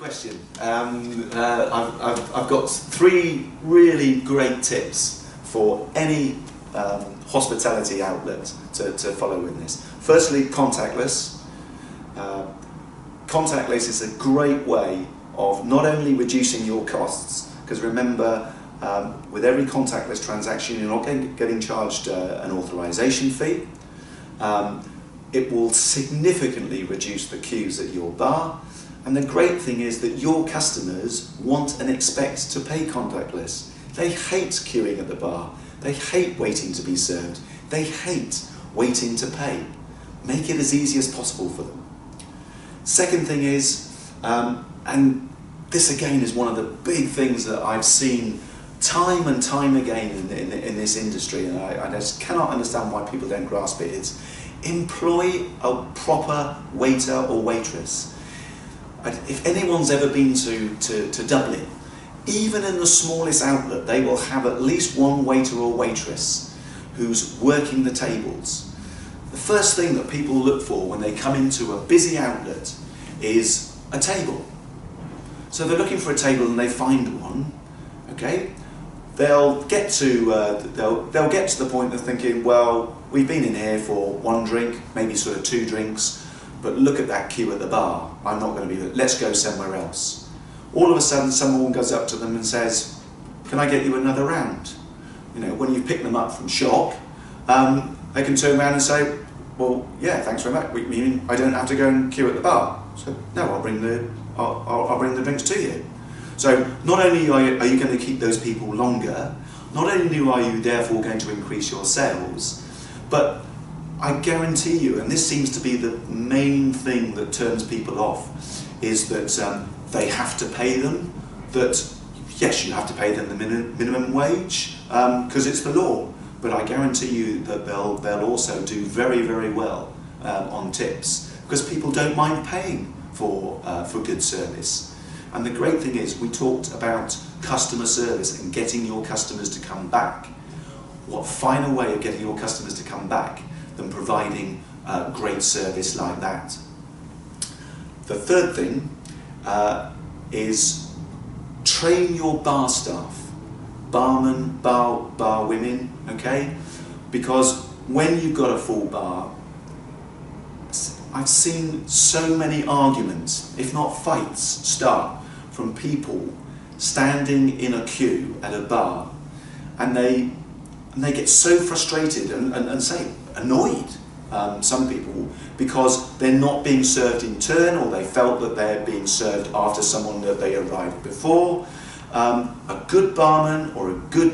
question. I've got three really great tips for any hospitality outlet to follow in this. Firstly, contactless. Contactless is a great way of not only reducing your costs, because remember, with every contactless transaction you're not getting charged an authorization fee. It will significantly reduce the queues at your bar, and the great thing is that your customers want and expect to pay contactless. They hate queuing at the bar, they hate waiting to be served, they hate waiting to pay. Make it as easy as possible for them. Second thing is, and this again is one of the big things that I've seen time and time again in this industry, and I just cannot understand why people don't grasp it, is employ a proper waiter or waitress. If anyone's ever been to Dublin, even in the smallest outlet, they will have at least one waiter or waitress who's working the tables. The first thing that people look for when they come into a busy outlet is a table. So they're looking for a table and they find one, okay? They'll get to the point of thinking, well, we've been in here for one drink, maybe sort of two drinks, but look at that queue at the bar. I'm not going to be, let's go somewhere else. All of a sudden, someone goes up to them and says, can I get you another round? You know, when you pick them up from shock, they can turn around and say, well, yeah, thanks very much. Meaning I don't have to go and queue at the bar. So no, I'll bring the drinks to you. So not only are you going to keep those people longer, not only are you therefore going to increase your sales, but I guarantee you, and this seems to be the main thing that turns people off, is that they have to pay them. That yes, you have to pay them the minimum wage because it's the law. But I guarantee you that they'll also do very, very well on tips, because people don't mind paying for good service. And the great thing is, we talked about customer service and getting your customers to come back. What finer way of getting your customers to come back than providing great service like that? The third thing is train your bar staff, barmen, bar women, okay? Because when you've got a full bar, I've seen so many arguments, if not fights, start from people standing in a queue at a bar, and they get so frustrated and say annoyed, some people, because they're not being served in turn, or they felt that they're being served after someone that they arrived before. A good barman or a good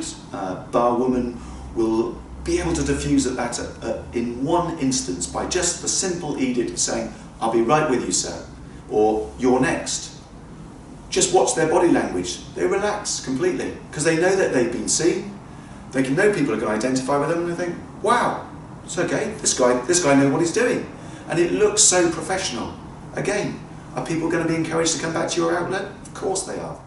barwoman will be able to diffuse that in one instance by just the simple edict saying, I'll be right with you, sir, or you're next. Just watch their body language. They relax completely because they know that they've been seen. They can know people are going to identify with them, and they think, wow, it's okay, this guy knows what he's doing. And it looks so professional. Again, are people going to be encouraged to come back to your outlet? Of course they are.